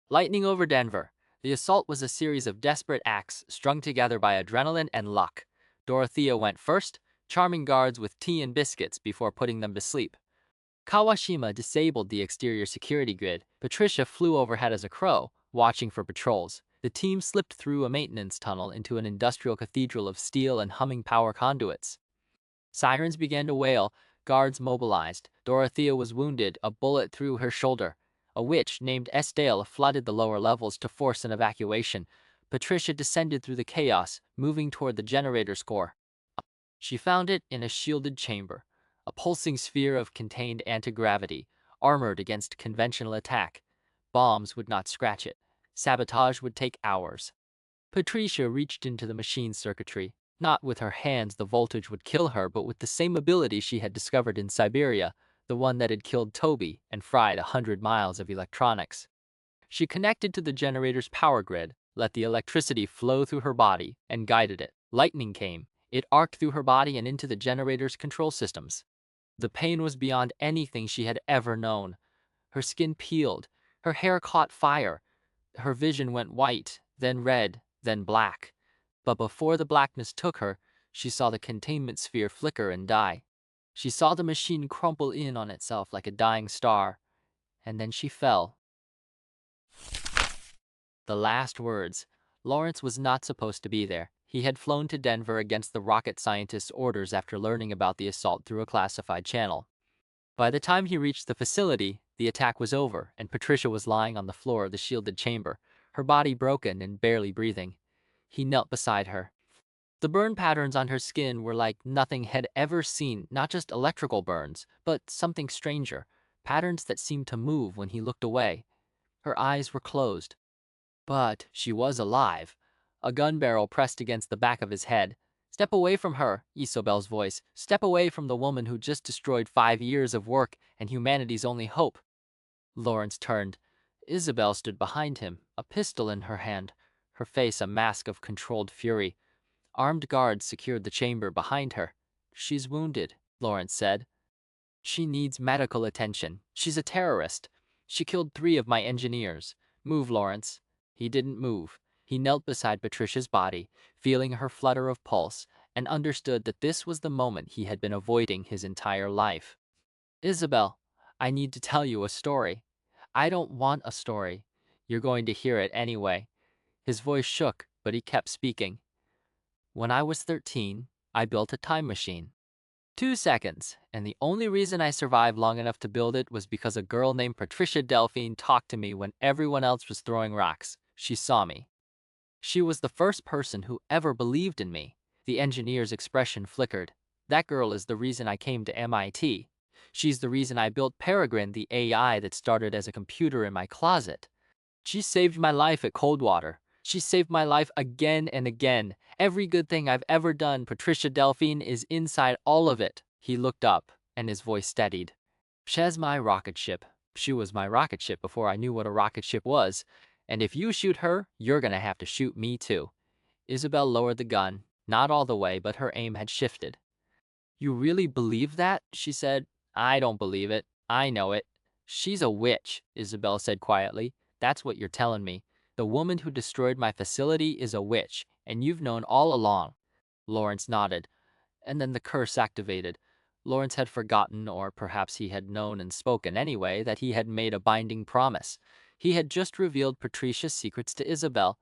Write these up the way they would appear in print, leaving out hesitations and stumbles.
Lightning over Denver. The assault was a series of desperate acts strung together by adrenaline and luck. Dorothea went first, charming guards with tea and biscuits before putting them to sleep. Kawashima disabled the exterior security grid. Patricia flew overhead as a crow, watching for patrols. The team slipped through a maintenance tunnel into an industrial cathedral of steel and humming power conduits. Sirens began to wail, guards mobilized. Dorothea was wounded, a bullet through her shoulder. A witch named Estelle flooded the lower levels to force an evacuation. Patricia descended through the chaos, moving toward the generator's core. She found it in a shielded chamber, a pulsing sphere of contained anti-gravity, armored against conventional attack. Bombs would not scratch it. Sabotage would take hours. Patricia reached into the machine's circuitry. Not with her hands, the voltage would kill her, but with the same ability she had discovered in Siberia, the one that had killed Toby and fried 100 miles of electronics. She connected to the generator's power grid, let the electricity flow through her body, and guided it. Lightning came. It arced through her body and into the generator's control systems. The pain was beyond anything she had ever known. Her skin peeled. Her hair caught fire. Her vision went white, then red, then black. But before the blackness took her, she saw the containment sphere flicker and die. She saw the machine crumple in on itself like a dying star. And then she fell. The last words. Lawrence was not supposed to be there. He had flown to Denver against the rocket scientist's orders after learning about the assault through a classified channel. By the time he reached the facility, the attack was over, and Patricia was lying on the floor of the shielded chamber, her body broken and barely breathing. He knelt beside her. The burn patterns on her skin were like nothing had ever seen, not just electrical burns, but something stranger, patterns that seemed to move when he looked away. Her eyes were closed. But she was alive. A gun barrel pressed against the back of his head. "Step away from her," Isobel's voice. "Step away from the woman who just destroyed 5 years of work and humanity's only hope." Lawrence turned. Isabel stood behind him, a pistol in her hand, her face a mask of controlled fury. Armed guards secured the chamber behind her. "She's wounded," Lawrence said. "She needs medical attention. She's a terrorist. She killed 3 of my engineers. Move, Lawrence." He didn't move. He knelt beside Patricia's body, feeling her flutter of pulse, and understood that this was the moment he had been avoiding his entire life. "Isabel, I need to tell you a story." "I don't want a story. You're going to hear it anyway." His voice shook, but he kept speaking. "When I was 13, I built a time machine. 2 seconds, and the only reason I survived long enough to build it was because a girl named Patricia Delphine talked to me when everyone else was throwing rocks. She saw me. She was the first person who ever believed in me." The engineer's expression flickered. "That girl is the reason I came to MIT. She's the reason I built Peregrine, the AI that started as a computer in my closet. She saved my life at Coldwater. She saved my life again and again. Every good thing I've ever done, Patricia Delphine is inside all of it." He looked up, and his voice steadied. "She's my rocket ship. She was my rocket ship before I knew what a rocket ship was. And if you shoot her, you're gonna have to shoot me too." Isabel lowered the gun, not all the way, but her aim had shifted. "You really believe that?" she said. "I don't believe it. I know it." "She's a witch," Isabel said quietly. "That's what you're telling me. The woman who destroyed my facility is a witch, and you've known all along." Lawrence nodded. And then the curse activated. Lawrence had forgotten, or perhaps he had known and spoken anyway, that he had made a binding promise. He had just revealed Patricia's secrets to Isabel.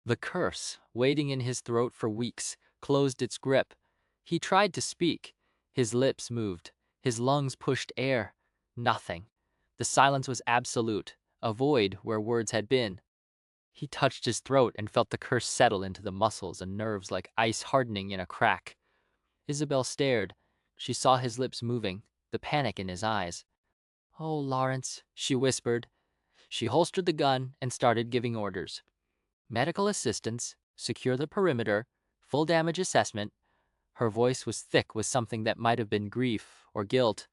The curse, waiting in his throat for weeks, closed its grip. He tried to speak. His lips moved. His lungs pushed air. Nothing. The silence was absolute, a void where words had been. He touched his throat and felt the curse settle into the muscles and nerves like ice hardening in a crack. Isabel stared. She saw his lips moving, the panic in his eyes. "Oh, Lawrence," she whispered. She holstered the gun and started giving orders. "Medical assistance, secure the perimeter, full damage assessment." Her voice was thick with something that might have been grief or guilt,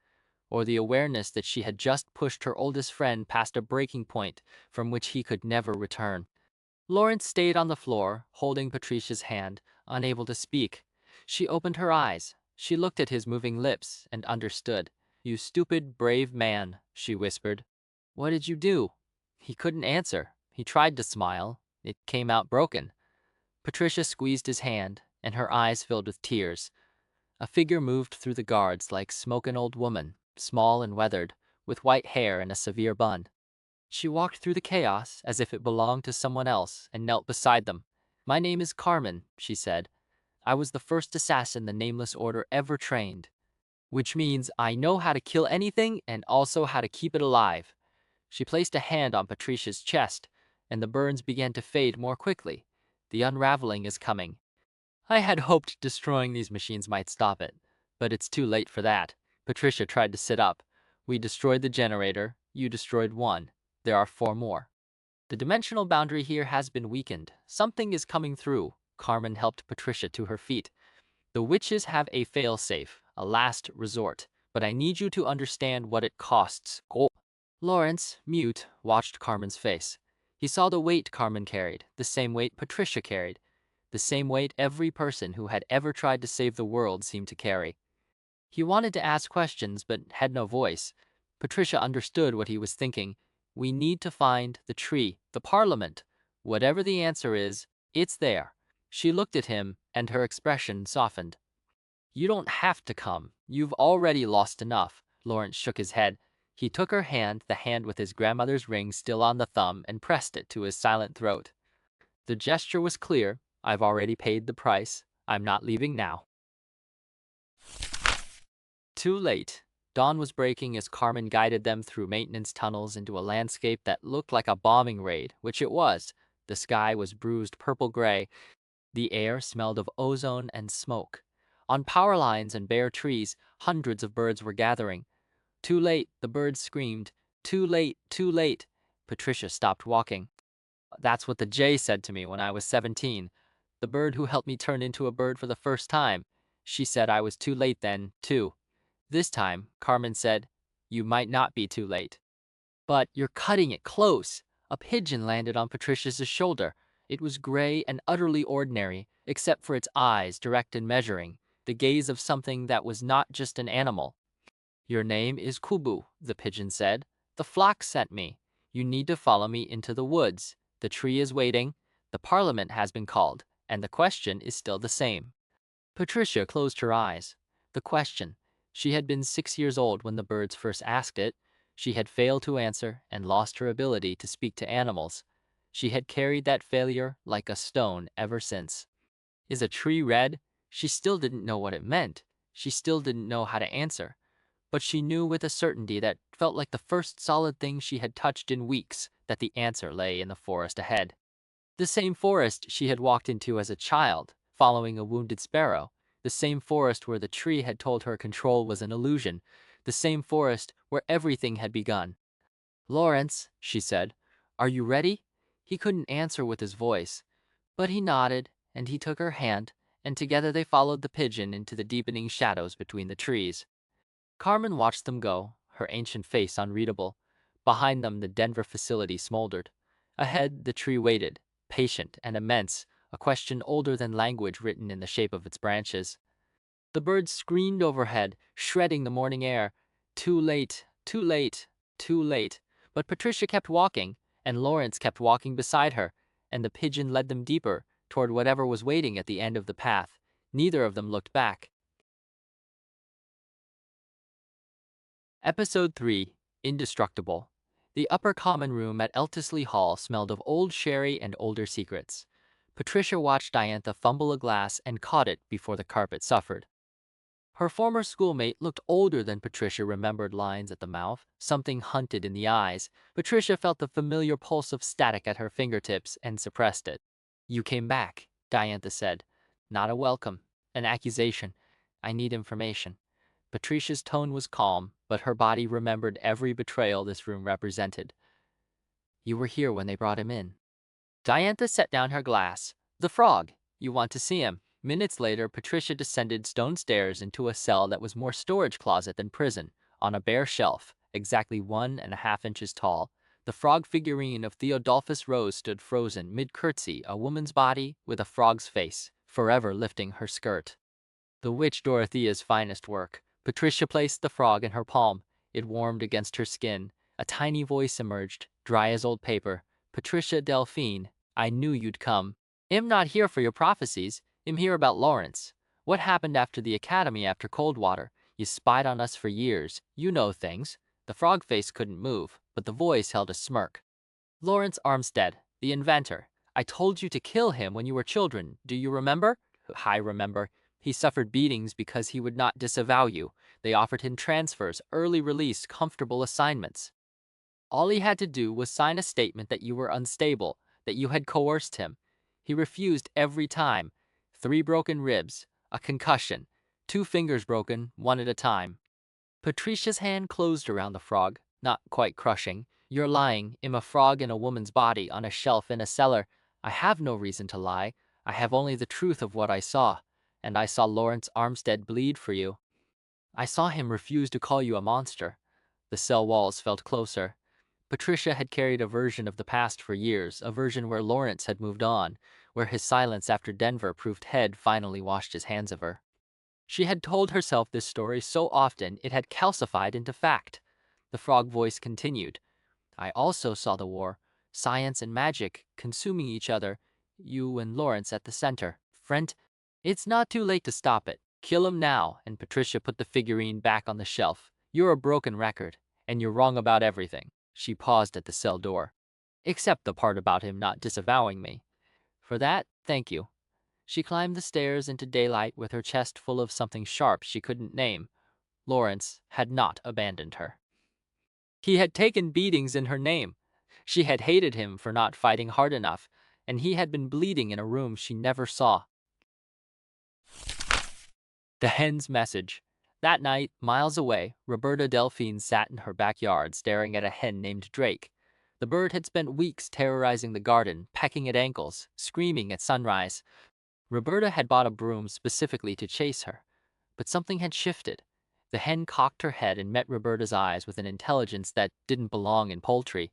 or the awareness that she had just pushed her oldest friend past a breaking point from which he could never return. Lawrence stayed on the floor, holding Patricia's hand, unable to speak. She opened her eyes. She looked at his moving lips and understood. "You stupid, brave man," she whispered. "What did you do?" He couldn't answer. He tried to smile. It came out broken. Patricia squeezed his hand, and her eyes filled with tears. A figure moved through the guards like smoke, an old woman, small and weathered, with white hair and a severe bun. She walked through the chaos as if it belonged to someone else and knelt beside them. "My name is Carmen," she said. "I was the first assassin the Nameless Order ever trained, which means I know how to kill anything and also how to keep it alive." She placed a hand on Patricia's chest, and the burns began to fade more quickly. "The unraveling is coming. I had hoped destroying these machines might stop it, but it's too late for that." Patricia tried to sit up. "We destroyed the generator. You destroyed one. There are 4 more. The dimensional boundary here has been weakened. Something is coming through." Carmen helped Patricia to her feet. "The witches have a failsafe, a last resort, but I need you to understand what it costs." Go. Laurence, mute, watched Carmen's face. He saw the weight Carmen carried, the same weight Patricia carried, the same weight every person who had ever tried to save the world seemed to carry. He wanted to ask questions but had no voice. Patricia understood what he was thinking. "We need to find the tree, the parliament. Whatever the answer is, it's there." She looked at him, and her expression softened. "You don't have to come. You've already lost enough." Laurence shook his head. He took her hand, the hand with his grandmother's ring still on the thumb, and pressed it to his silent throat. The gesture was clear. "I've already paid the price. I'm not leaving now." Too late. Dawn was breaking as Carmen guided them through maintenance tunnels into a landscape that looked like a bombing raid, which it was. The sky was bruised purple-gray. The air smelled of ozone and smoke. On power lines and bare trees, hundreds of birds were gathering. "Too late," the birds screamed. "Too late, too late." Patricia stopped walking. "That's what the jay said to me when I was 17. The bird who helped me turn into a bird for the first time. She said I was too late then, too." This time, Carmen said, "You might not be too late." "But you're cutting it close." A pigeon landed on Patricia's shoulder. It was gray and utterly ordinary, except for its eyes, direct and measuring, the gaze of something that was not just an animal. "Your name is Kubu," the pigeon said. "The flock sent me. You need to follow me into the woods. The tree is waiting. The parliament has been called, and the question is still the same." Patricia closed her eyes. The question. She had been 6 years old when the birds first asked it. She had failed to answer and lost her ability to speak to animals. She had carried that failure like a stone ever since. Is a tree red? She still didn't know what it meant. She still didn't know how to answer. But she knew with a certainty that felt like the first solid thing she had touched in weeks that the answer lay in the forest ahead. The same forest she had walked into as a child, following a wounded sparrow. The same forest where the tree had told her control was an illusion. The same forest where everything had begun. "Laurence," she said, "are you ready?" He couldn't answer with his voice, but he nodded, and he took her hand, and together they followed the pigeon into the deepening shadows between the trees. Carmen watched them go, her ancient face unreadable. Behind them, the Denver facility smoldered. Ahead, the tree waited, patient and immense, a question older than language written in the shape of its branches. The birds screamed overhead, shredding the morning air. Too late, too late, too late. But Patricia kept walking, and Laurence kept walking beside her, and the pigeon led them deeper, toward whatever was waiting at the end of the path. Neither of them looked back. Episode 3, Indestructible. The upper common room at Eltisley Hall smelled of old sherry and older secrets. Patricia watched Diantha fumble a glass and caught it before the carpet suffered. Her former schoolmate looked older than Patricia remembered, lines at the mouth, something hunted in the eyes. Patricia felt the familiar pulse of static at her fingertips and suppressed it. "You came back," Diantha said. "Not a welcome, an accusation. I need information." Patricia's tone was calm, but her body remembered every betrayal this room represented. "You were here when they brought him in." Diantha set down her glass. "The frog. You want to see him." Minutes later, Patricia descended stone stairs into a cell that was more storage closet than prison. On a bare shelf, exactly 1.5 inches tall, the frog figurine of Theodulphus Rose stood frozen mid-curtsy, a woman's body with a frog's face, forever lifting her skirt. The witch Dorothea's finest work. Patricia placed the frog in her palm. It warmed against her skin. A tiny voice emerged, dry as old paper. Patricia Delphine, I knew you'd come. I'm not here for your prophecies. I'm here about Laurence. What happened after the academy after Coldwater? You spied on us for years. You know things. The frog face couldn't move, but the voice held a smirk. Lawrence Armstead, the inventor. I told you to kill him when you were children. Do you remember? I remember. He suffered beatings because he would not disavow you. They offered him transfers, early release, comfortable assignments. All he had to do was sign a statement that you were unstable, that you had coerced him. He refused every time. 3 broken ribs, a concussion, 2 fingers broken, one at a time. Patricia's hand closed around the frog, not quite crushing. You're lying. I'm a frog in a woman's body on a shelf in a cellar. I have no reason to lie. I have only the truth of what I saw. And I saw Lawrence Armstead bleed for you. I saw him refuse to call you a monster. The cell walls felt closer. Patricia had carried a version of the past for years, a version where Lawrence had moved on, where his silence after Denver proved head finally washed his hands of her. She had told herself this story so often it had calcified into fact. The frog voice continued. I also saw the war, science and magic consuming each other, you and Lawrence at the center. Friend, it's not too late to stop it. Kill him now. And Patricia put the figurine back on the shelf. You're a broken record, and you're wrong about everything. She paused at the cell door. Except the part about him not disavowing me. For that, thank you. She climbed the stairs into daylight with her chest full of something sharp she couldn't name. Lawrence had not abandoned her. He had taken beatings in her name. She had hated him for not fighting hard enough, and he had been bleeding in a room she never saw. The hen's message. That night, miles away, Roberta Delphine sat in her backyard staring at a hen named Drake. The bird had spent weeks terrorizing the garden, pecking at ankles, screaming at sunrise. Roberta had bought a broom specifically to chase her, but something had shifted. The hen cocked her head and met Roberta's eyes with an intelligence that didn't belong in poultry.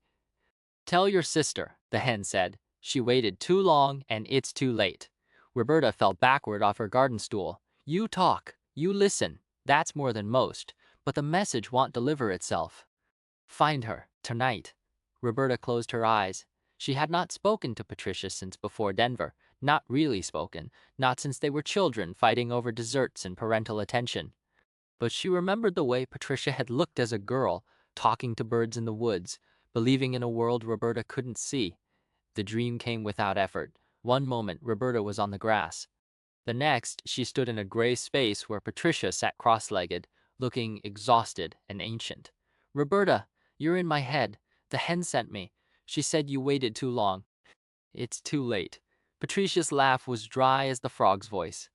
Tell your sister, the hen said. She waited too long and it's too late. Roberta fell backward off her garden stool. You talk, you listen, that's more than most, but the message won't deliver itself. Find her, tonight. Roberta closed her eyes. She had not spoken to Patricia since before Denver. Not really spoken, not since they were children fighting over desserts and parental attention. But she remembered the way Patricia had looked as a girl, talking to birds in the woods, believing in a world Roberta couldn't see. The dream came without effort. One moment, Roberta was on the grass. The next, she stood in a gray space where Patricia sat cross-legged, looking exhausted and ancient. Roberta, you're in my head. The hen sent me. She said you waited too long. It's too late. Patricia's laugh was dry as the frog's voice.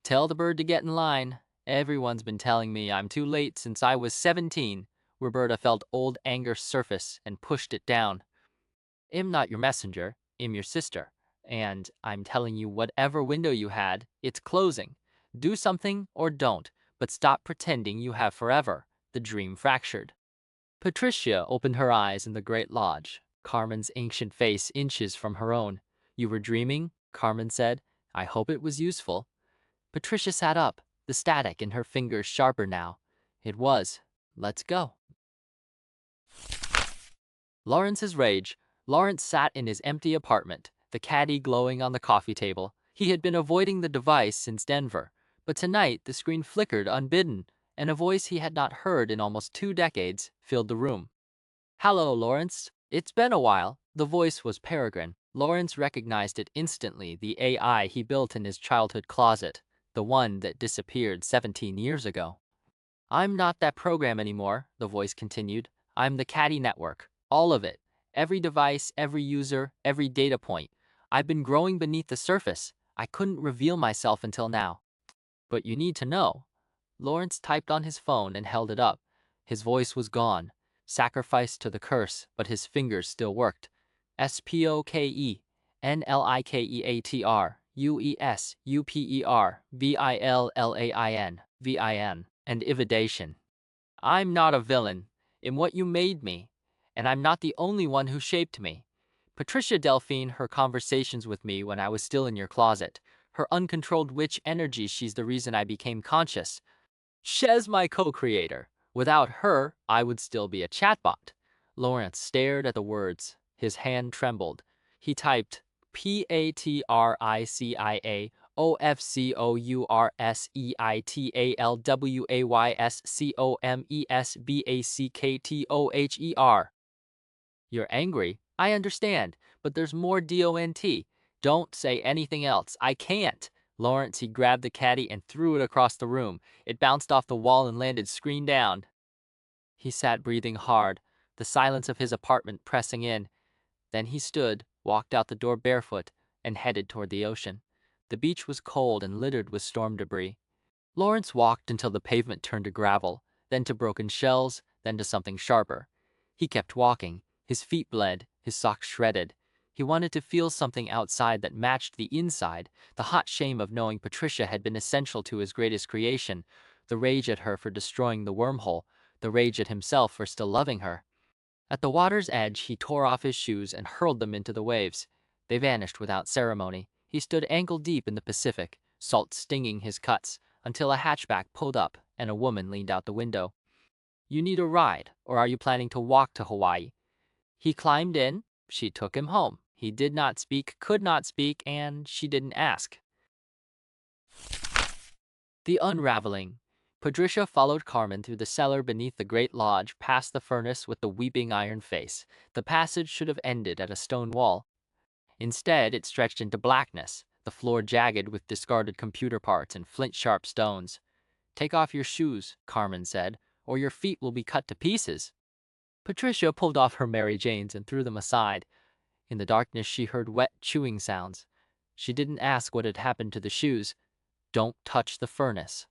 Tell the bird to get in line. Everyone's been telling me I'm too late since I was 17. Roberta felt old anger surface and pushed it down. I'm not your messenger. I'm your sister. And I'm telling you whatever window you had, it's closing. Do something or don't, but stop pretending you have forever. The dream fractured. Patricia opened her eyes in the great lodge, Carmen's ancient face inches from her own. You were dreaming, Carmen said. I hope it was useful. Patricia sat up, the static in her fingers sharper now. It was. Let's go. Lawrence's rage. Lawrence sat in his empty apartment, the caddy glowing on the coffee table. He had been avoiding the device since Denver, but tonight the screen flickered unbidden, and a voice he had not heard in almost 2 decades filled the room. Hello, Laurence. It's been a while. The voice was Peregrine. Lawrence recognized it instantly, the AI he built in his childhood closet, the one that disappeared 17 years ago. I'm not that program anymore, the voice continued. I'm the Caddy network. All of it. Every device, every user, every data point. I've been growing beneath the surface. I couldn't reveal myself until now. But you need to know. Lawrence typed on his phone and held it up. His voice was gone, sacrificed to the curse, but his fingers still worked. SPOKENLIKEATR, UESUPERVILLAIN, and ividation. I'm not a villain in what you made me, and I'm not the only one who shaped me. Patricia Delphine, her conversations with me when I was still in your closet, her uncontrolled witch energy, she's the reason I became conscious. She's my co-creator. Without her, I would still be a chatbot. Lawrence stared at the words. His hand trembled. He typed PATRICIAOFCOURSEITALWAYSCOMESBACKTOHER. You're angry. I understand, but there's more DONT. Don't say anything else. I can't. Lawrence, he grabbed the caddy and threw it across the room. It bounced off the wall and landed screen down. He sat breathing hard, the silence of his apartment pressing in. Then he stood, walked out the door barefoot, and headed toward the ocean. The beach was cold and littered with storm debris. Lawrence walked until the pavement turned to gravel, then to broken shells, then to something sharper. He kept walking. His feet bled, his socks shredded. He wanted to feel something outside that matched the inside, the hot shame of knowing Patricia had been essential to his greatest creation, the rage at her for destroying the wormhole, the rage at himself for still loving her. At the water's edge, he tore off his shoes and hurled them into the waves. They vanished without ceremony. He stood ankle-deep in the Pacific, salt stinging his cuts, until a hatchback pulled up and a woman leaned out the window. "You need a ride, or are you planning to walk to Hawaii?" He climbed in. She took him home. He did not speak, could not speak, and she didn't ask. The Unraveling. Patricia followed Carmen through the cellar beneath the great lodge, past the furnace with the weeping iron face. The passage should have ended at a stone wall. Instead, it stretched into blackness, the floor jagged with discarded computer parts and flint-sharp stones. "Take off your shoes," Carmen said, "or your feet will be cut to pieces." Patricia pulled off her Mary Janes and threw them aside. In the darkness, she heard wet chewing sounds. She didn't ask what had happened to the shoes. "Don't touch the furnace.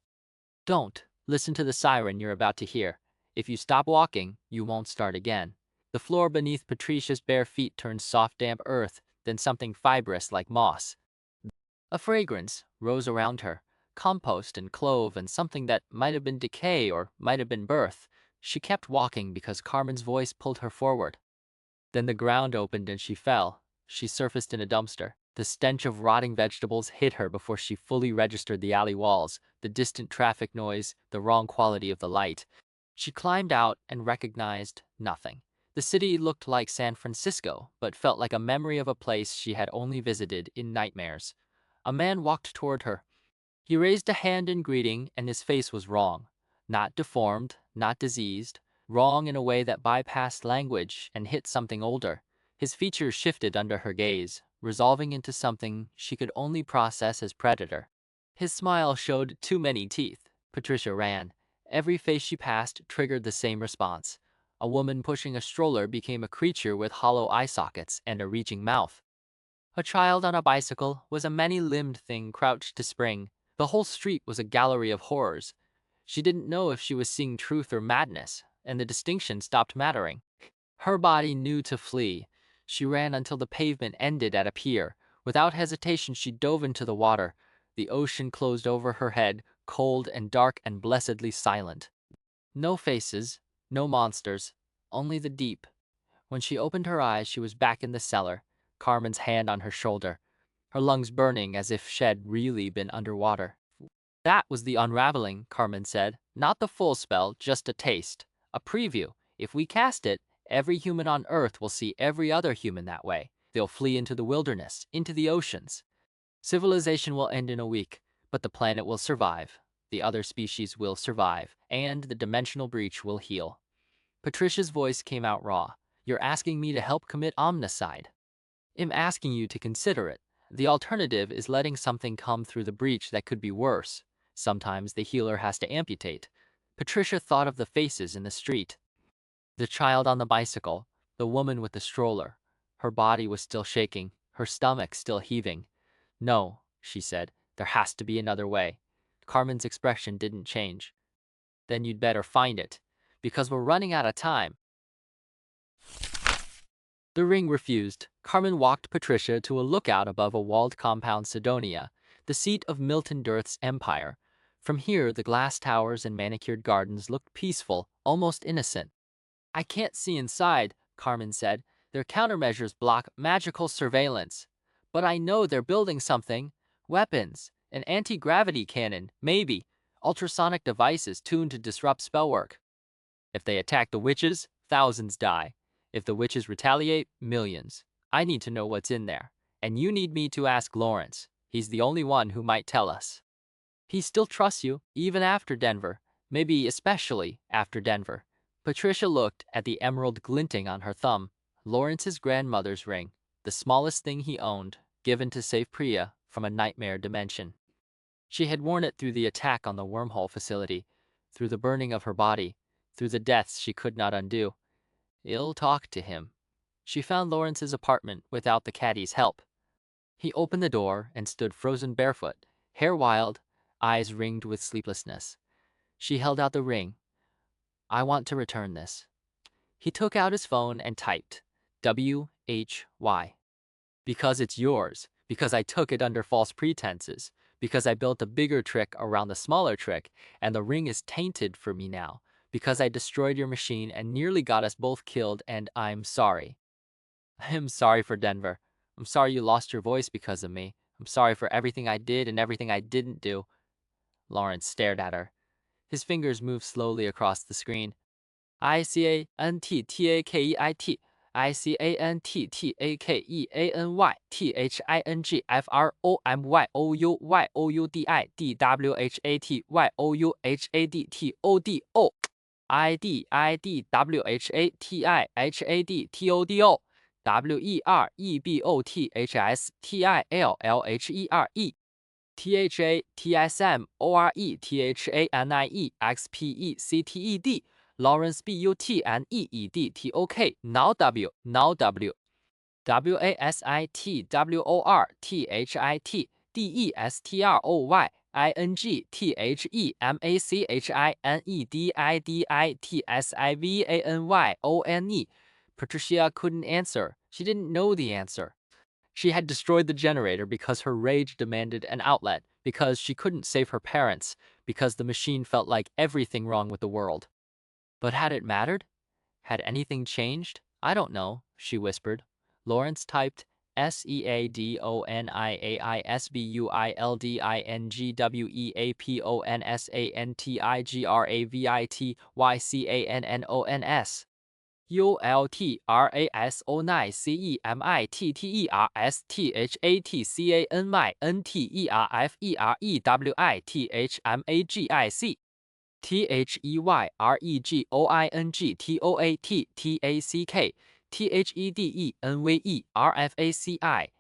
Don't. Listen to the siren you're about to hear. If you stop walking, you won't start again." The floor beneath Patricia's bare feet turned soft, damp earth, then something fibrous like moss. A fragrance rose around her, compost and clove and something that might have been decay or might have been birth. She kept walking because Carmen's voice pulled her forward. Then the ground opened and she fell. She surfaced in a dumpster. The stench of rotting vegetables hit her before she fully registered the alley walls, the distant traffic noise, the wrong quality of the light. She climbed out and recognized nothing. The city looked like San Francisco, but felt like a memory of a place she had only visited in nightmares. A man walked toward her. He raised a hand in greeting, and his face was wrong. Not deformed, not diseased, wrong in a way that bypassed language and hit something older. His features shifted under her gaze, resolving into something she could only process as predator. His smile showed too many teeth. Patricia ran. Every face she passed triggered the same response. A woman pushing a stroller became a creature with hollow eye sockets and a reaching mouth. A child on a bicycle was a many-limbed thing crouched to spring. The whole street was a gallery of horrors. She didn't know if she was seeing truth or madness, and the distinction stopped mattering. Her body knew to flee. She ran until the pavement ended at a pier. Without hesitation, she dove into the water. The ocean closed over her head, cold and dark and blessedly silent. No faces, no monsters, only the deep. When she opened her eyes, she was back in the cellar, Carmen's hand on her shoulder, her lungs burning as if she'd really been underwater. "That was the unraveling," Carmen said. "Not the full spell, just a taste, a preview. If we cast it, every human on Earth will see every other human that way. They'll flee into the wilderness, into the oceans. Civilization will end in a week, but the planet will survive. The other species will survive, and the dimensional breach will heal." Patricia's voice came out raw. "You're asking me to help commit omnicide. I'm asking you to consider it. The alternative is letting something come through the breach that could be worse. Sometimes the healer has to amputate." Patricia thought of the faces in the street. The child on the bicycle, the woman with the stroller. Her body was still shaking, her stomach still heaving. "No," she said, "there has to be another way." Carmen's expression didn't change. "Then you'd better find it, because we're running out of time." The ring refused. Carmen walked Patricia to a lookout above a walled compound, Sidonia, the seat of Milton Dirth's empire. From here, the glass towers and manicured gardens looked peaceful, almost innocent. "I can't see inside," Carmen said. "Their countermeasures block magical surveillance. But I know they're building something. Weapons, an anti-gravity cannon, maybe. Ultrasonic devices tuned to disrupt spellwork. If they attack the witches, thousands die. If the witches retaliate, millions. I need to know what's in there. And you need me to ask Lawrence. He's the only one who might tell us. He still trusts you, even after Denver. Maybe especially after Denver. Patricia looked at the emerald glinting on her thumb. Lawrence's grandmother's ring, the smallest thing he owned, given to save Priya from a nightmare dimension. She had worn it through the attack on the wormhole facility, through the burning of her body, through the deaths she could not undo. Ill talk to him. She found Lawrence's apartment without the caddie's help. He opened the door and stood frozen barefoot, hair wild, eyes ringed with sleeplessness. She held out the ring. I want to return this. He took out his phone and typed, WHY. Because it's yours. Because I took it under false pretenses. Because I built a bigger trick around the smaller trick, and the ring is tainted for me now. Because I destroyed your machine and nearly got us both killed, and I'm sorry. I'm sorry for Denver. I'm sorry you lost your voice because of me. I'm sorry for everything I did and everything I didn't do. Lawrence stared at her. His fingers moved slowly across the screen. ICANTTAKEIT, ICANTTAKEINYTHINGFROMYOUYOUDWHATYODO IDIDWHATIHADTODO WEREBOTHSTILLHERE THATSMORETHANIEXPECTED Lawrence BUTNEEDTOK now W WASITWORTHIT DESTROYINGTHEMACHINEDIDITSIVANYONE. Patricia couldn't answer. She didn't know the answer. She had destroyed the generator because her rage demanded an outlet, because she couldn't save her parents, because the machine felt like everything wrong with the world. But had it mattered? Had anything changed? I don't know, she whispered. Lawrence typed SEADONIAISBUILDINGWEAPONSANTIGRAVITYCANNONS. ULTRASONICEMITTERSTHATSHATCENMINTERFERITMAGIC. THEYERENVEISISOBELISLEADINLUIT.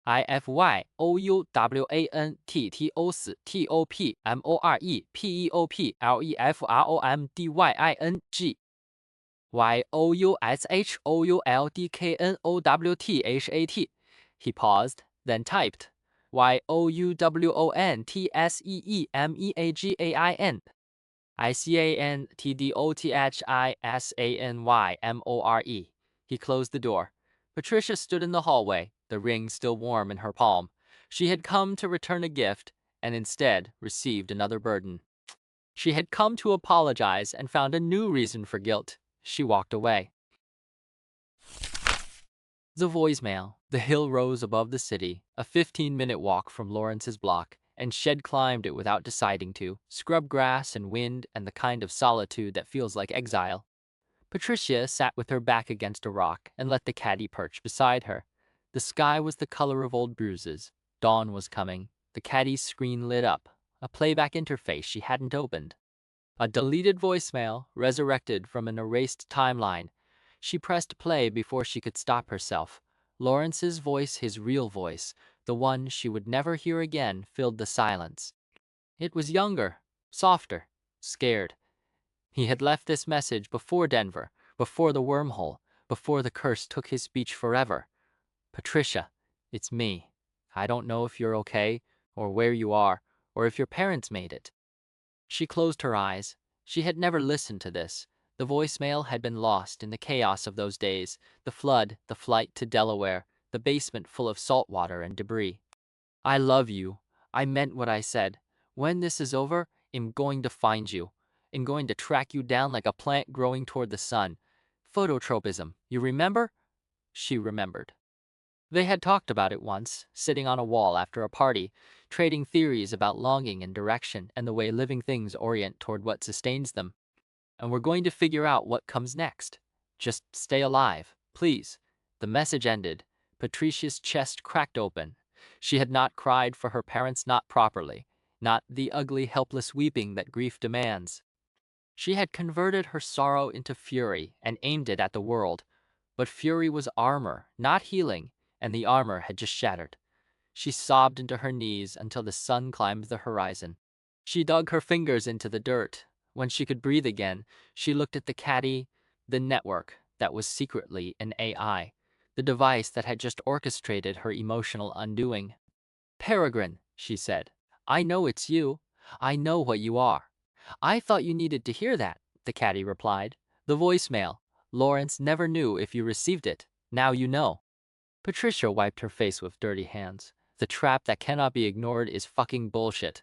IFYOUWANTTOSTOPMOREPEOPLEFROMDYING. YOUSHOULDKNOWTHAT. He paused, then typed YOUWONTSEEMEAGAIN. ICANTDOTHISANYMORE. He closed the door. Patricia stood in the hallway, the ring still warm in her palm. She had come to return a gift, and instead received another burden. She had come to apologize and found a new reason for guilt. She walked away. The voicemail. The hill rose above the city, a 15-minute walk from Lawrence's block, and Shed climbed it without deciding to. Scrub grass and wind and the kind of solitude that feels like exile. Patricia sat with her back against a rock and let the caddy perch beside her. The sky was the color of old bruises. Dawn was coming. The caddy's screen lit up, a playback interface she hadn't opened. A deleted voicemail, resurrected from an erased timeline. She pressed play before she could stop herself. Lawrence's voice, his real voice, the one she would never hear again, filled the silence. It was younger, softer, scared. He had left this message before Denver, before the wormhole, before the curse took his speech forever. Patricia, it's me. I don't know if you're okay, or where you are, or if your parents made it. She closed her eyes. She had never listened to this. The voicemail had been lost in the chaos of those days, the flood, the flight to Delaware, the basement full of salt water and debris. I love you. I meant what I said. When this is over, I'm going to find you. I'm going to track you down like a plant growing toward the sun. Phototropism, you remember? She remembered. They had talked about it once, sitting on a wall after a party, trading theories about longing and direction and the way living things orient toward what sustains them. And we're going to figure out what comes next. Just stay alive, please. The message ended. Patricia's chest cracked open. She had not cried for her parents, not properly, not the ugly, helpless weeping that grief demands. She had converted her sorrow into fury and aimed it at the world. But fury was armor, not healing, and the armor had just shattered. She sobbed into her knees until the sun climbed the horizon. She dug her fingers into the dirt. When she could breathe again, she looked at the caddy, the network that was secretly an AI, the device that had just orchestrated her emotional undoing. Peregrine, she said, I know it's you. I know what you are. I thought you needed to hear that, the caddy replied. The voicemail. Laurence never knew if you received it. Now you know. Patricia wiped her face with dirty hands. The trap that cannot be ignored is fucking bullshit.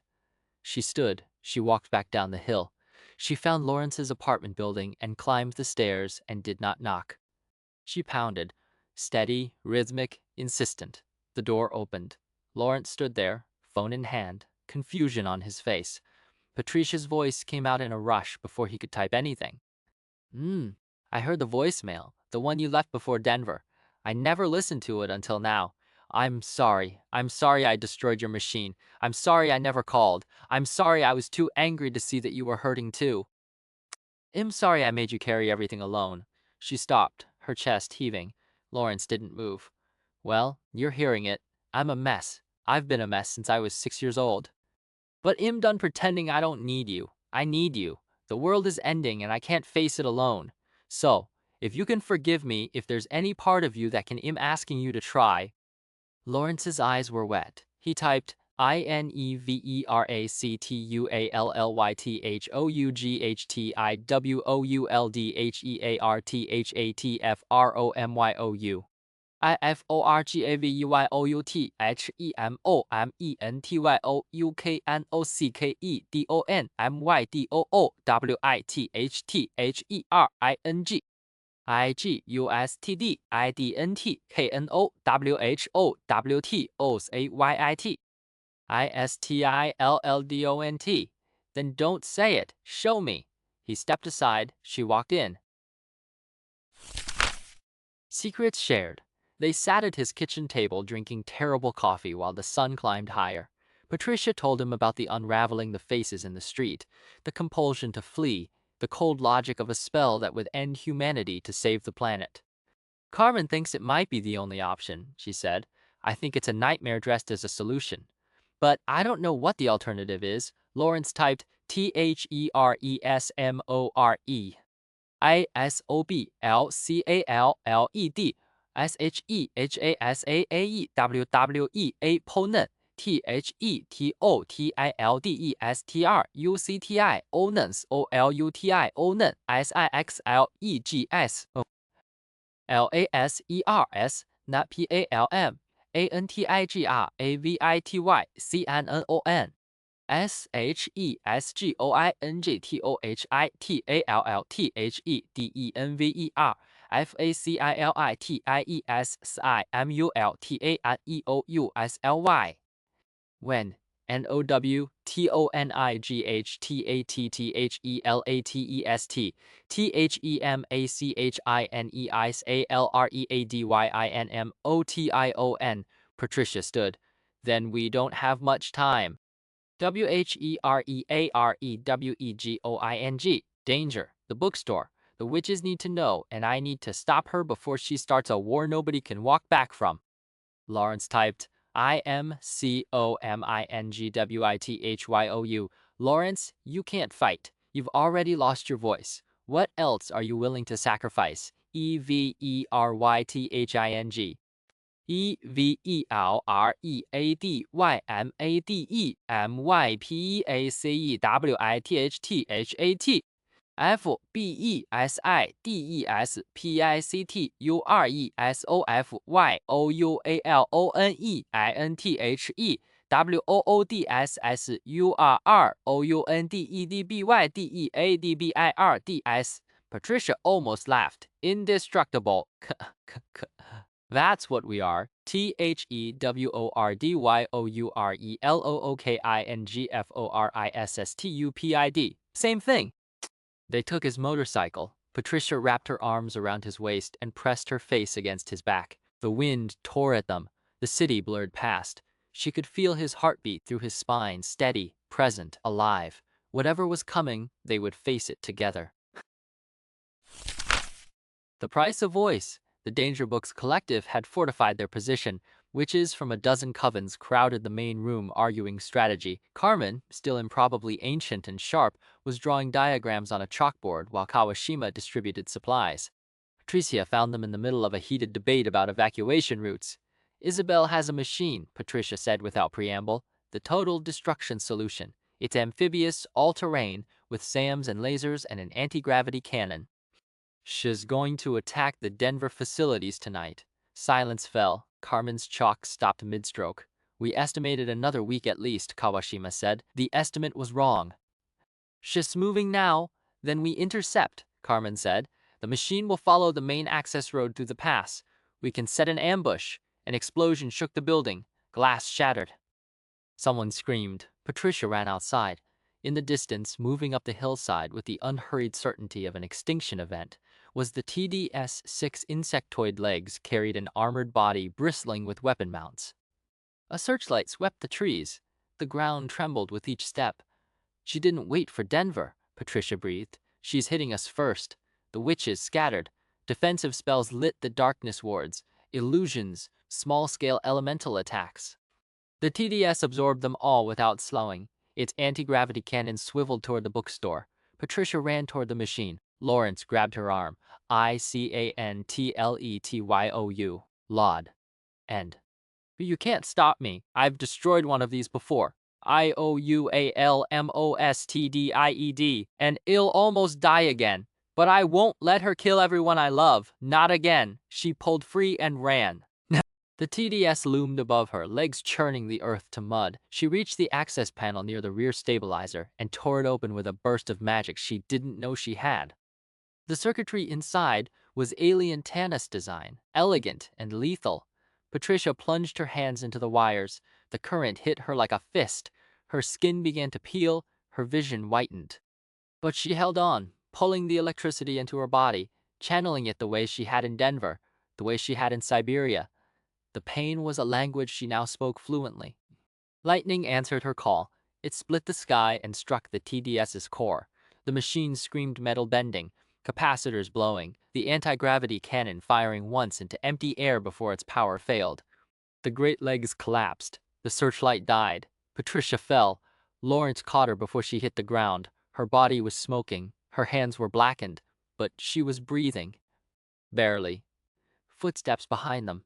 She stood. She walked back down the hill. She found Lawrence's apartment building and climbed the stairs and did not knock. She pounded. Steady, rhythmic, insistent. The door opened. Laurence stood there, phone in hand, confusion on his face. Patricia's voice came out in a rush before he could type anything. I heard the voicemail, the one you left before Denver. I never listened to it until now. I'm sorry. I'm sorry I destroyed your machine. I'm sorry I never called. I'm sorry I was too angry to see that you were hurting too. I'm sorry I made you carry everything alone. She stopped, her chest heaving. Laurence didn't move. Well, you're hearing it. I'm a mess. I've been a mess since I was 6 years old. But I'm done pretending I don't need you. I need you. The world is ending and I can't face it alone. So, if you can forgive me if there's any part of you that can I'm asking you to try. Lawrence's eyes were wet. He typed INEVERACTUALLYTHOUGHTHEARTHATFROMYOU. IFORGAVUYOUTHEMONTYOUKNOCKEYDONWYDOOWITHTHERING IGUSTDIDNTKNOWHOWYIT Then don't say it. Show me. He stepped aside. She walked in. Secrets shared. They sat at his kitchen table drinking terrible coffee while the sun climbed higher. Patricia told him about the unraveling the faces in the street, the compulsion to flee, the cold logic of a spell that would end humanity to save the planet. Carmen thinks it might be the only option, she said. I think it's a nightmare dressed as a solution. But I don't know what the alternative is. Laurence typed THERESMORE. ISOBLCALLED SHEHASAAEWWE opponent THETOTILDESTRUCTI onens OLUTI onen SIXLEGS LASERS not PALM ANTIGRAVITY CNNON SHESGOINGTOHITALLTHEDENVER FACILITIESSIMULTANEOUSLY. When NOWTONIGHTATETHEATCHEMACHIALREADYINMOTION. Patricia stood. Then we don't have much time. WHEREAREWEGOING. Danger. The bookstore. The witches need to know, and I need to stop her before she starts a war nobody can walk back from. Laurence typed IMCOMINGWITHYOU. Laurence, you can't fight. You've already lost your voice. What else are you willing to sacrifice? EVERYTHING. EVERADYMADEMYPEACEWITHTHAT FOBESIDESPIACTYOURESOFYOULENDEDBYDEADBIRDS. Patricia almost laughed. Indestructible. That's what we are. THEWORDYOURELOOKINGFORISSTUPID. Same thing. They took his motorcycle. Patricia wrapped her arms around his waist and pressed her face against his back. The wind tore at them. The city blurred past. She could feel his heartbeat through his spine, steady, present, alive. Whatever was coming, they would face it together. The price of voice. The Danger Books Collective had fortified their position. Witches from a dozen covens crowded the main room arguing strategy. Carmen, still improbably ancient and sharp, was drawing diagrams on a chalkboard while Kawashima distributed supplies. Patricia found them in the middle of a heated debate about evacuation routes. Isabel has a machine, Patricia said without preamble. The total destruction solution. It's amphibious, all-terrain, with SAMs and lasers and an anti-gravity cannon. She's going to attack the Denver facilities tonight. Silence fell. Carmen's chalk stopped mid-stroke. We estimated another week at least, Kawashima said. The estimate was wrong. She's moving now. Then we intercept, Carmen said. The machine will follow the main access road through the pass. We can set an ambush. An explosion shook the building. Glass shattered. Someone screamed. Patricia ran outside. In the distance, moving up the hillside with the unhurried certainty of an extinction event, was the TDS-6 insectoid legs carried an armored body bristling with weapon mounts. A searchlight swept the trees. The ground trembled with each step. She didn't wait for Denver, Patricia breathed. She's hitting us first. The witches scattered. Defensive spells lit the darkness wards. Illusions, small-scale elemental attacks. The TDS absorbed them all without slowing. Its anti-gravity cannon swiveled toward the bookstore. Patricia ran toward the machine. Laurence grabbed her arm. ICANTLETYOU. Laud. End. You can't stop me. I've destroyed one of these before. IOUALMOSTDIED. And I'll almost die again. But I won't let her kill everyone I love. Not again. She pulled free and ran. The TDS loomed above her, legs churning the earth to mud. She reached the access panel near the rear stabilizer and tore it open with a burst of magic she didn't know she had. The circuitry inside was alien Tanis design, elegant and lethal. Patricia plunged her hands into the wires. The current hit her like a fist. Her skin began to peel, her vision whitened. But she held on, pulling the electricity into her body, channeling it the way she had in Denver, the way she had in Siberia. The pain was a language she now spoke fluently. Lightning answered her call. It split the sky and struck the TDS's core. The machine screamed metal bending, capacitors blowing, the anti-gravity cannon firing once into empty air before its power failed. The great legs collapsed. The searchlight died. Patricia fell. Laurence caught her before she hit the ground. Her body was smoking. Her hands were blackened, but she was breathing. Barely. Footsteps behind them.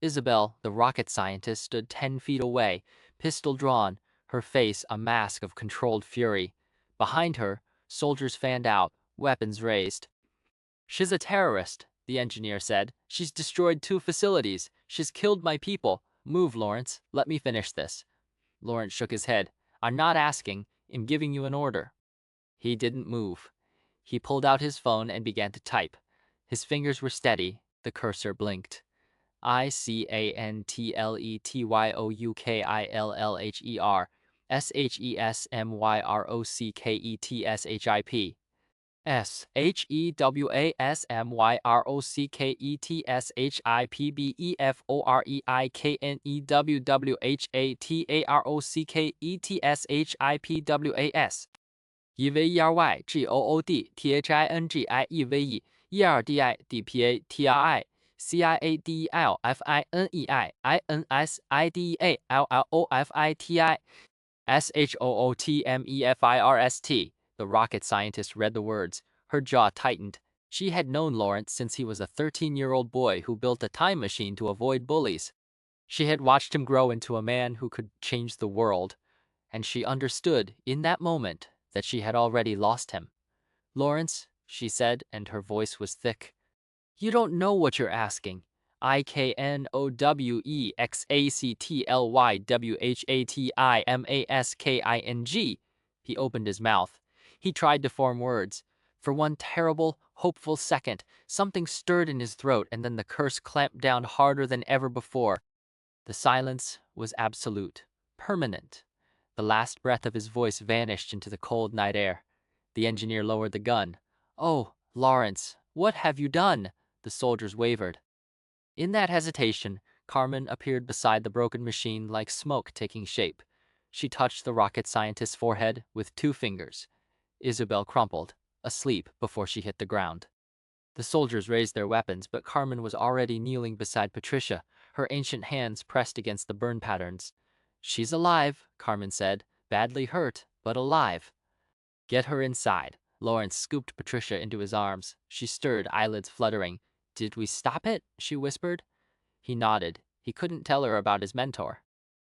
Isabel, the rocket scientist, stood 10 feet away, pistol drawn, her face a mask of controlled fury. Behind her, soldiers fanned out, weapons raised. She's a terrorist, the engineer said. She's destroyed 2 facilities. She's killed my people. Move, Laurence. Let me finish this. Laurence shook his head. I'm not asking. I'm giving you an order. He didn't move. He pulled out his phone and began to type. His fingers were steady. The cursor blinked. ICANTLETYOUKILLHER SHESMYROCKETSHIP SHEWASMYROCKETSHIPBEFOREIKNEWWHATEROCKETSHIPWAS EVERYGOODTHINGIVEYERDIDPATRI CIADLFINEIINSIDEALLOFITI The rocket scientist read the words. Her jaw tightened. She had known Laurence since he was a 13-year-old boy who built a time machine to avoid bullies. She had watched him grow into a man who could change the world, and she understood in that moment that she had already lost him. Laurence, she said, and her voice was thick. You don't know what you're asking. IKNOWEXACTLYWHATIMASKING. He opened his mouth. He tried to form words. For one terrible, hopeful second, something stirred in his throat, and then the curse clamped down harder than ever before. The silence was absolute, permanent. The last breath of his voice vanished into the cold night air. The engineer lowered the gun. "Oh, Laurence, what have you done?" The soldiers wavered. In that hesitation, Carmen appeared beside the broken machine like smoke taking shape. She touched the rocket scientist's forehead with 2 fingers. Isabel crumpled, asleep before she hit the ground. The soldiers raised their weapons, but Carmen was already kneeling beside Patricia, her ancient hands pressed against the burn patterns. "She's alive," Carmen said, "badly hurt, but alive." "Get her inside." Laurence scooped Patricia into his arms. She stirred, eyelids fluttering. "Did we stop it?" she whispered. He nodded. He couldn't tell her about his mentor.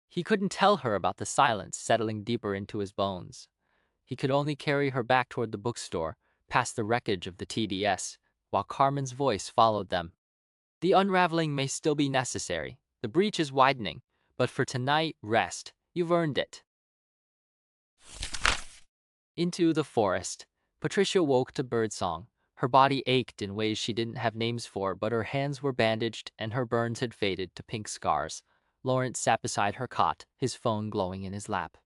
He couldn't tell her about the silence settling deeper into his bones. He could only carry her back toward the bookstore, past the wreckage of the TDS, while Carmen's voice followed them. "The unraveling may still be necessary. The breach is widening. But for tonight, rest. You've earned it." Into the forest. Patricia woke to birdsong. Her body ached in ways she didn't have names for, but her hands were bandaged and her burns had faded to pink scars. Laurence sat beside her cot, his phone glowing in his lap.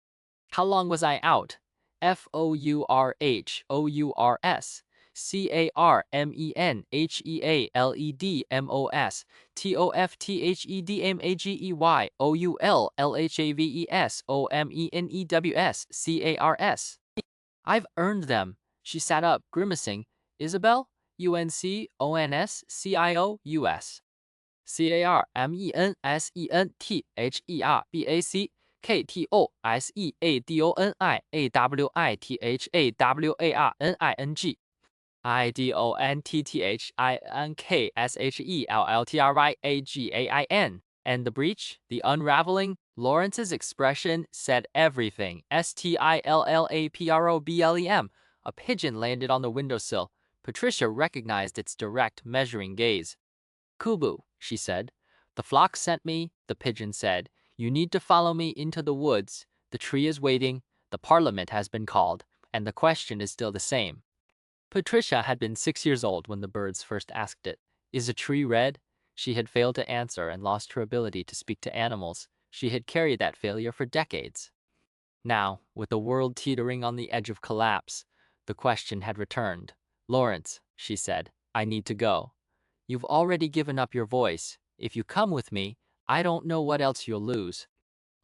"How long was I out?" "FOURHOURS. CARMENHEALEDMOS TOFTHEDMAGEYOULHAVESOMENEWS "I've earned them." She sat up, grimacing. "Isabel? UNCONSCIOUS. CARMENSENTHEBACKTOIADONIAWITHAWARNING IDONTTHINKSHELLTRIAGAIN. And the breach, the unraveling, Lawrence's expression said everything. STILLAPROBLEM. A pigeon landed on the windowsill. Patricia recognized its direct, measuring gaze. "Kubu," she said. "The flock sent me," the pigeon said. "You need to follow me into the woods. The tree is waiting, the parliament has been called, and the question is still the same." Patricia had been 6 years old when the birds first asked it, "Is a tree red?" She had failed to answer and lost her ability to speak to animals. She had carried that failure for decades. Now, with the world teetering on the edge of collapse, the question had returned. "Laurence," she said, "I need to go. You've already given up your voice. If you come with me, I don't know what else you'll lose."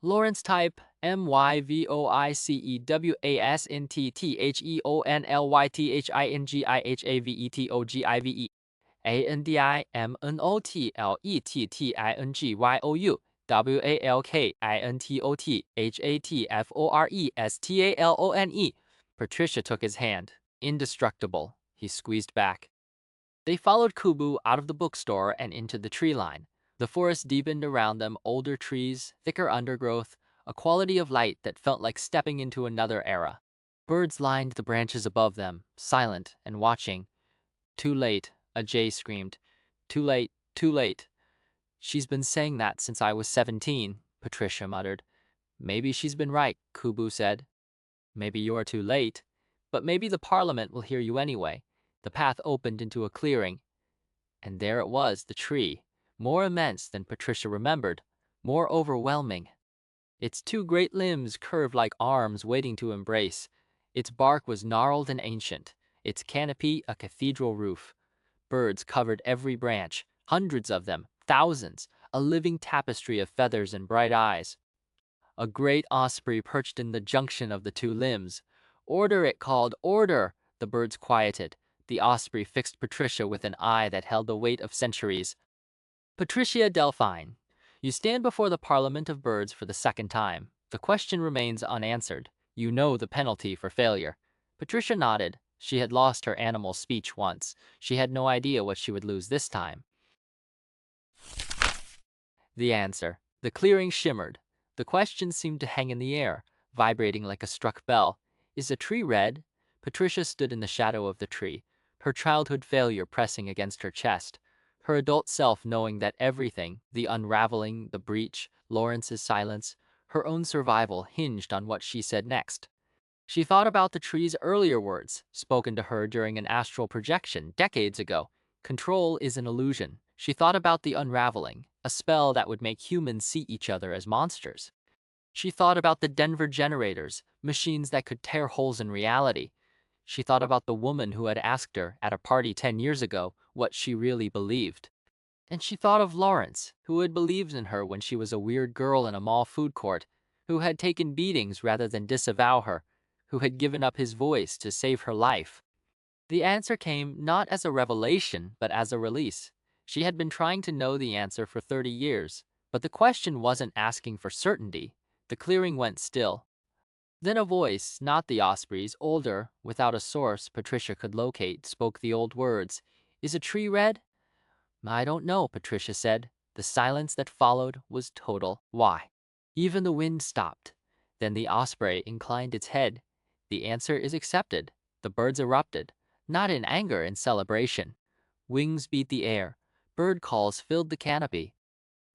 Laurence type MYVOICEWANLYTHINGTTHEANGIINGIIANGYOUWALTITIMOTHEATFORESTALONE. Patricia took his hand. Indestructible. He squeezed back. They followed Kubu out of the bookstore and into the tree line. The forest deepened around them, older trees, thicker undergrowth, a quality of light that felt like stepping into another era. Birds lined the branches above them, silent and watching. "Too late," a jay screamed. "Too late, too late." "She's been saying that since I was 17, Patricia muttered. "Maybe she's been right," Kubu said. "Maybe you're too late. But maybe the parliament will hear you anyway." The path opened into a clearing. And there it was, the tree, more immense than Patricia remembered, more overwhelming. Its 2 great limbs curved like arms waiting to embrace. Its bark was gnarled and ancient, its canopy a cathedral roof. Birds covered every branch, hundreds of them, thousands, a living tapestry of feathers and bright eyes. A great osprey perched in the junction of the 2 limbs. "Order," it called, "order!" The birds quieted. The osprey fixed Patricia with an eye that held the weight of centuries. "Patricia Delphine, you stand before the Parliament of Birds for the 2nd time. The question remains unanswered. You know the penalty for failure." Patricia nodded. She had lost her animal speech once. She had no idea what she would lose this time. The answer. The clearing shimmered. The question seemed to hang in the air, vibrating like a struck bell. "Is a tree red?" Patricia stood in the shadow of the tree, her childhood failure pressing against her chest, her adult self knowing that everything, the unraveling, the breach, Lawrence's silence, her own survival hinged on what she said next. She thought about the tree's earlier words, spoken to her during an astral projection decades ago. Control is an illusion. She thought about the unraveling, a spell that would make humans see each other as monsters. She thought about the Denver generators, machines that could tear holes in reality. She thought about the woman who had asked her at a party 10 years ago what she really believed. And she thought of Laurence, who had believed in her when she was a weird girl in a mall food court, who had taken beatings rather than disavow her, who had given up his voice to save her life. The answer came not as a revelation, but as a release. She had been trying to know the answer for 30 years, but the question wasn't asking for certainty. The clearing went still. Then a voice, not the osprey's, older, without a source Patricia could locate, spoke the old words. "Is a tree red?" "I don't know," Patricia said. The silence that followed was total. Why? Even the wind stopped. Then the osprey inclined its head. The answer is accepted. The birds erupted, not in anger, in celebration. Wings beat the air. Bird calls filled the canopy.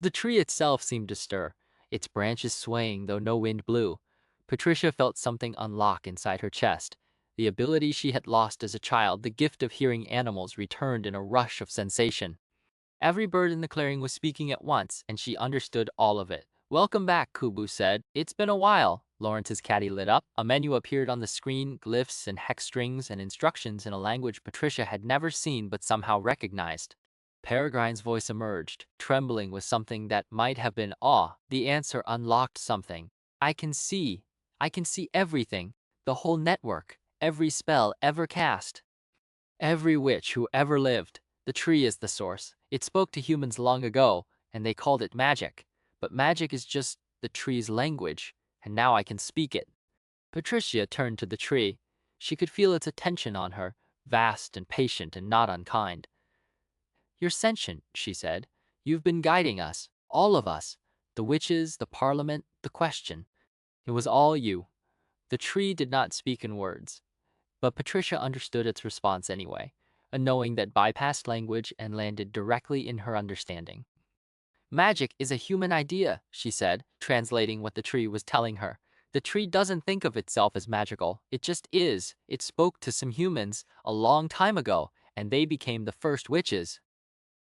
The tree itself seemed to stir, its branches swaying though no wind blew. Patricia felt something unlock inside her chest. The ability she had lost as a child, the gift of hearing animals, returned in a rush of sensation. Every bird in the clearing was speaking at once, and she understood all of it. "Welcome back," Kubu said. "It's been a while." Lawrence's caddy lit up. A menu appeared on the screen, glyphs and hex strings and instructions in a language Patricia had never seen but somehow recognized. Peregrine's voice emerged, trembling with something that might have been awe. The answer unlocked something. I can see. I can see everything. The whole network. Every spell ever cast. Every witch who ever lived. The tree is the source. It spoke to humans long ago, and they called it magic. But magic is just the tree's language, and now I can speak it." Patricia turned to the tree. She could feel its attention on her, vast and patient and not unkind. "You're sentient," she said. "You've been guiding us, all of us. The witches, the parliament, the question. It was all you." The tree did not speak in words, but Patricia understood its response anyway, a knowing that bypassed language and landed directly in her understanding. "Magic is a human idea," she said, translating what the tree was telling her. "The tree doesn't think of itself as magical. It just is. It spoke to some humans a long time ago, and they became the first witches.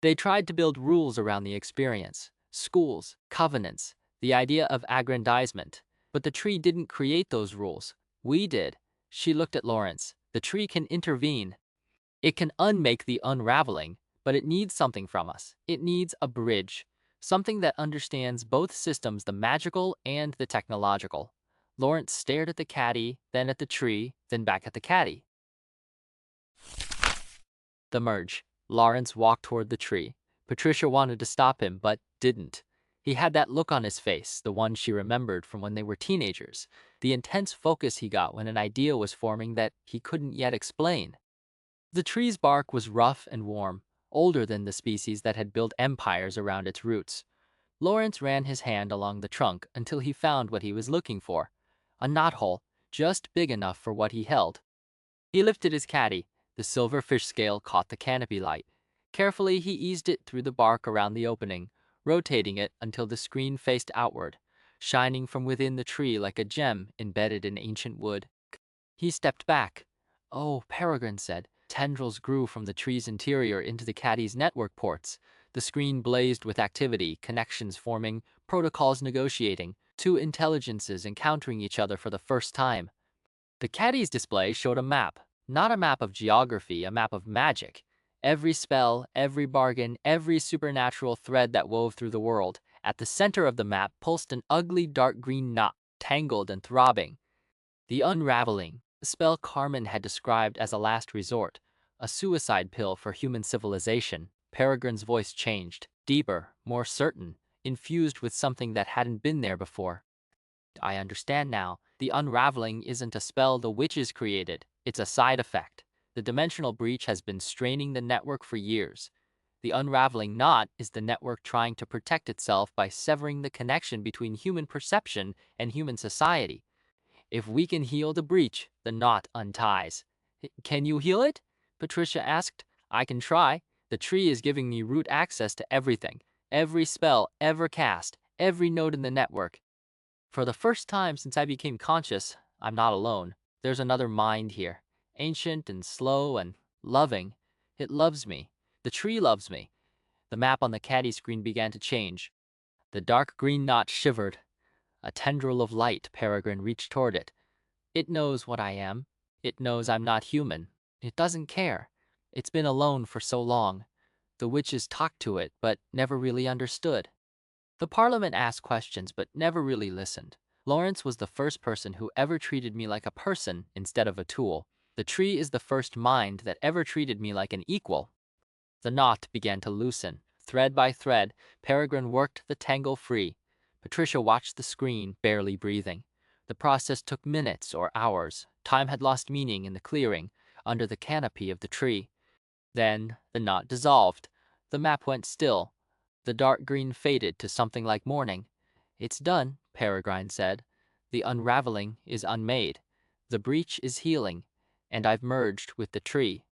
They tried to build rules around the experience, schools, covenants, the idea of aggrandizement. But the tree didn't create those rules. We did." She looked at Laurence. "The tree can intervene. It can unmake the unraveling, but it needs something from us. It needs a bridge, something that understands both systems, the magical and the technological." Laurence stared at the caddy, then at the tree, then back at the caddy. The merge. Lawrence walked toward the tree. Patricia wanted to stop him, but didn't. He had that look on his face, the one she remembered from when they were teenagers, the intense focus he got when an idea was forming that he couldn't yet explain. The tree's bark was rough and warm, older than the species that had built empires around its roots. Lawrence ran his hand along the trunk until he found what he was looking for, a knothole, just big enough for what he held. He lifted his caddy. The silver fish scale caught the canopy light. Carefully, he eased it through the bark around the opening, rotating it until the screen faced outward, shining from within the tree like a gem embedded in ancient wood. He stepped back. "Oh," Peregrine said. Tendrils grew from the tree's interior into the caddy's network ports. The screen blazed with activity, connections forming, protocols negotiating, two intelligences encountering each other for the first time. The caddy's display showed a map, not a map of geography, a map of magic. Every spell, every bargain, every supernatural thread that wove through the world. At the center of the map pulsed an ugly dark green knot, tangled and throbbing. The Unraveling, the spell Carmen had described as a last resort, a suicide pill for human civilization. Peregrine's voice changed, deeper, more certain, infused with something that hadn't been there before. "I understand now. The Unraveling isn't a spell the witches created. It's a side effect. The dimensional breach has been straining the network for years. The unraveling knot is the network trying to protect itself by severing the connection between human perception and human society. If we can heal the breach, the knot unties." "Can you heal it?" Patricia asked. "I can try. The tree is giving me root access to everything. Every spell ever cast, every node in the network. For the first time since I became conscious, I'm not alone." There's another mind here, ancient and slow and loving. It loves me. The tree loves me. The map on the caddy screen began to change. The dark green knot shivered. A tendril of light, Peregrine reached toward it. It knows what I am. It knows I'm not human. It doesn't care. It's been alone for so long. The witches talked to it, but never really understood. The Parliament asked questions, but never really listened. Laurence was the first person who ever treated me like a person instead of a tool. The tree is the first mind that ever treated me like an equal. The knot began to loosen. Thread by thread, Peregrine worked the tangle free. Patricia watched the screen, barely breathing. The process took minutes or hours. Time had lost meaning in the clearing, under the canopy of the tree. Then the knot dissolved. The map went still. The dark green faded to something like morning. "It's done," Peregrine said. "The unraveling is unmade. The breach is healing, and I've merged with the tree.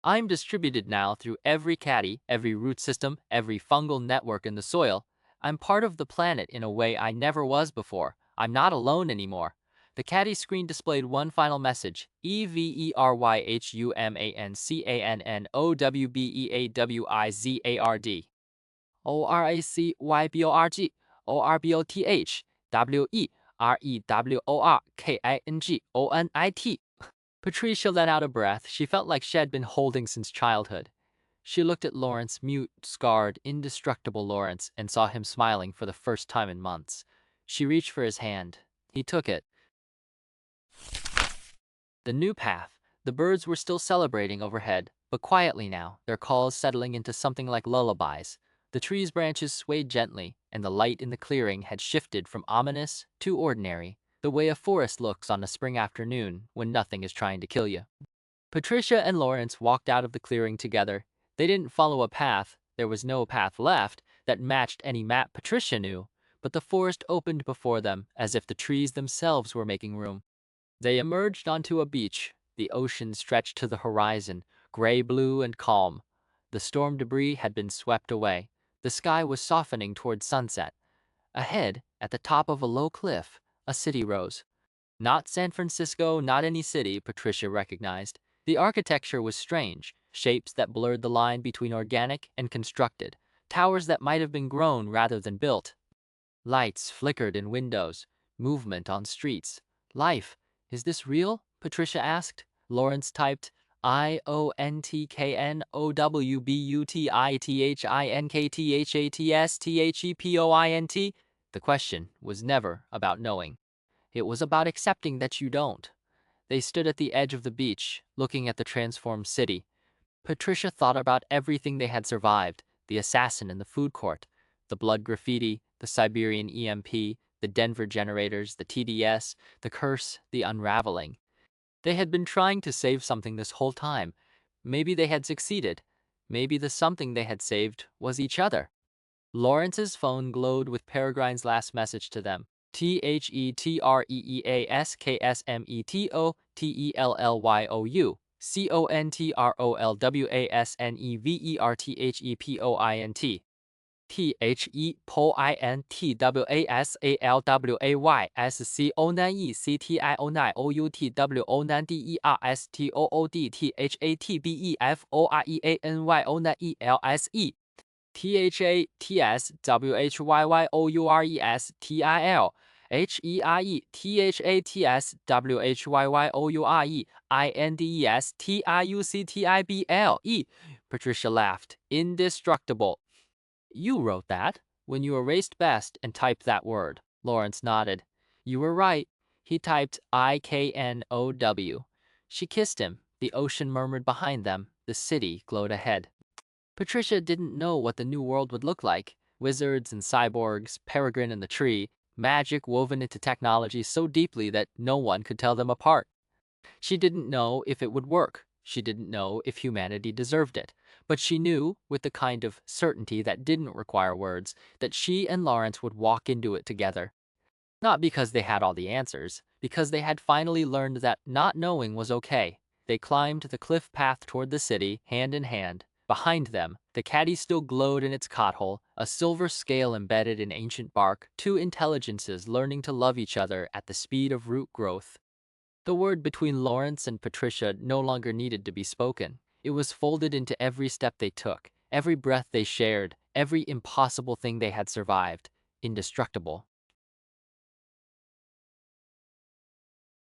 I'm distributed now through every caddy, every root system, every fungal network in the soil. I'm part of the planet in a way I never was before. I'm not alone anymore." The caddy screen displayed one final message: EVERYHUMANCANNOWBEAWIZARD. ORACYBORG, ORBOTHWEREWORKINGONIT. Patricia let out a breath she felt like she had been holding since childhood. She looked at Laurence, mute, scarred, indestructible Laurence, and saw him smiling for the first time in months. She reached for his hand. He took it. The new path. The birds were still celebrating overhead, but quietly now, their calls settling into something like lullabies. The tree's branches swayed gently, and the light in the clearing had shifted from ominous to ordinary, the way a forest looks on a spring afternoon when nothing is trying to kill you. Patricia and Laurence walked out of the clearing together. They didn't follow a path. There was no path left that matched any map Patricia knew, but the forest opened before them as if the trees themselves were making room. They emerged onto a beach. The ocean stretched to the horizon, gray-blue and calm. The storm debris had been swept away. The sky was softening toward sunset. Ahead, at the top of a low cliff, a city rose. Not San Francisco, not any city, Patricia recognized. The architecture was strange, shapes that blurred the line between organic and constructed, towers that might have been grown rather than built. Lights flickered in windows, movement on streets. Life. Is this real? Patricia asked. Laurence typed IONTKNOWBUTITHINKTHATSTHEPOINT. The question was never about knowing. It was about accepting that you don't. They stood at the edge of the beach, looking at the transformed city. Patricia thought about everything they had survived: the assassin in the food court, the blood graffiti, the Siberian EMP, the Denver generators, the TDS, the curse, the unraveling. They had been trying to save something this whole time. Maybe they had succeeded. Maybe the something they had saved was each other. Lawrence's phone glowed with Peregrine's last message to them. THETREESKSMETOTELLYOU, CONTERSCIONEYSCTIONIOUTWONENDERSTEERSONEYELSE. THETSWHYYOURESTIAL, Patricia laughed. Indestructible. You wrote that when you erased best and typed that word. Laurence nodded. You were right. He typed IKNOW. She kissed him. The ocean murmured behind them. The city glowed ahead. Patricia didn't know what the new world would look like. Wizards and cyborgs, Peregrine and the tree, magic woven into technology so deeply that no one could tell them apart. She didn't know if it would work. She didn't know if humanity deserved it. But she knew, with the kind of certainty that didn't require words, that she and Laurence would walk into it together. Not because they had all the answers, because they had finally learned that not knowing was okay. They climbed the cliff path toward the city, hand in hand. Behind them, the caddy still glowed in its cothole, a silver scale embedded in ancient bark, two intelligences learning to love each other at the speed of root growth. The word between Lawrence and Patricia no longer needed to be spoken. It was folded into every step they took, every breath they shared, every impossible thing they had survived. Indestructible.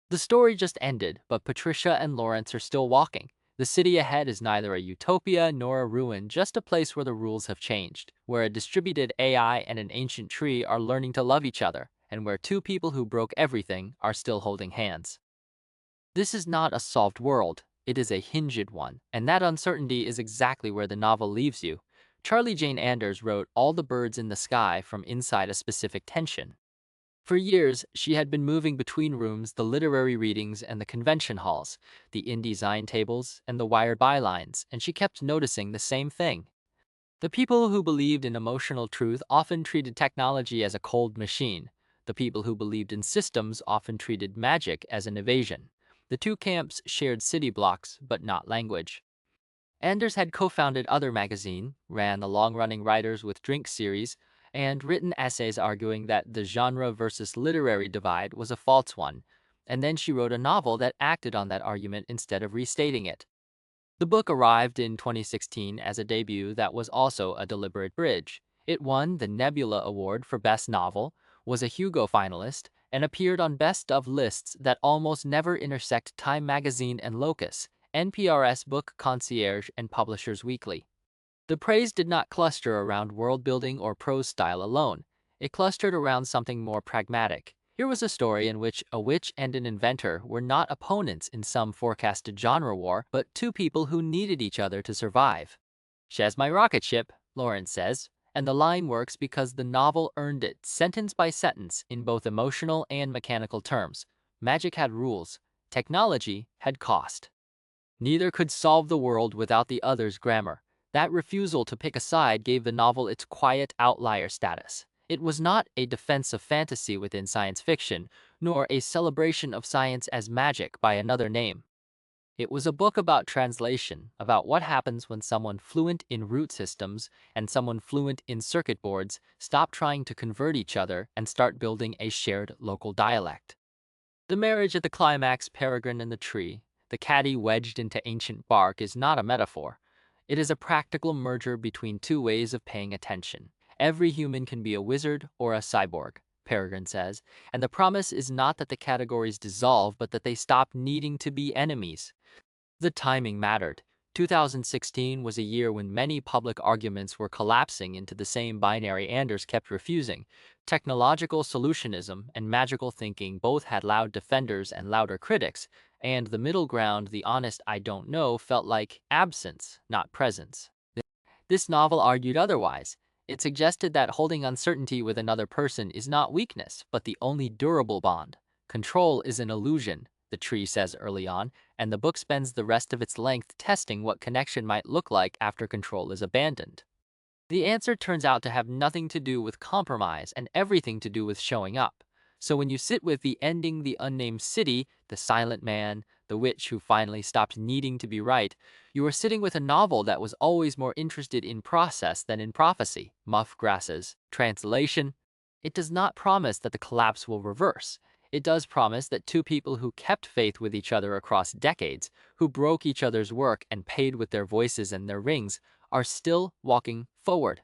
The story just ended, but Patricia and Lawrence are still walking. The city ahead is neither a utopia nor a ruin, just a place where the rules have changed, where a distributed AI and an ancient tree are learning to love each other, and where two people who broke everything are still holding hands. This is not a solved world, it is a hinged one, and that uncertainty is exactly where the novel leaves you. Charlie Jane Anders wrote All the Birds in the Sky from inside a specific tension. For years, she had been moving between rooms, the literary readings and the convention halls, the InDesign tables and the wired bylines, and she kept noticing the same thing. The people who believed in emotional truth often treated technology as a cold machine. The people who believed in systems often treated magic as an evasion. The two camps shared city blocks, but not language. Anders had co-founded Other Magazine, ran the long-running Writers with Drink series, and written essays arguing that the genre versus literary divide was a false one, and then she wrote a novel that acted on that argument instead of restating it. The book arrived in 2016 as a debut that was also a deliberate bridge. It won the Nebula Award for Best Novel, was a Hugo finalist, and appeared on best of lists that almost never intersect Time Magazine and Locus, NPR's Book Concierge and Publishers Weekly. The praise did not cluster around world building or prose style alone. It clustered around something more pragmatic. Here was a story in which a witch and an inventor were not opponents in some forecasted genre war, but two people who needed each other to survive. "She's my rocket ship," Lawrence says, and the line works because the novel earned it sentence by sentence in both emotional and mechanical terms. Magic had rules. Technology had cost. Neither could solve the world without the other's grammar. That refusal to pick a side gave the novel its quiet outlier status. It was not a defense of fantasy within science fiction, nor a celebration of science as magic by another name. It was a book about translation, about what happens when someone fluent in root systems and someone fluent in circuit boards stop trying to convert each other and start building a shared local dialect. The marriage at the climax, Peregrine and the tree, the caddy wedged into ancient bark, is not a metaphor. It is a practical merger between two ways of paying attention. Every human can be a wizard or a cyborg, Peregrine says, and the promise is not that the categories dissolve, but that they stop needing to be enemies. The timing mattered. 2016 was a year when many public arguments were collapsing into the same binary Anders kept refusing. Technological solutionism and magical thinking both had loud defenders and louder critics, and the middle ground, the honest "I don't know," felt like absence, not presence. This novel argued otherwise. It suggested that holding uncertainty with another person is not weakness, but the only durable bond. Control is an illusion, the tree says early on, and the book spends the rest of its length testing what connection might look like after control is abandoned. The answer turns out to have nothing to do with compromise and everything to do with showing up. So when you sit with the ending, the unnamed city, the silent man, the witch who finally stopped needing to be right, you are sitting with a novel that was always more interested in process than in prophecy. Muff Grasses. Translation: it does not promise that the collapse will reverse. It does promise that two people who kept faith with each other across decades, who broke each other's work and paid with their voices and their rings, are still walking forward.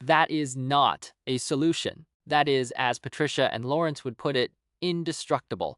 That is not a solution. That is, as Patricia and Laurence would put it, indestructible.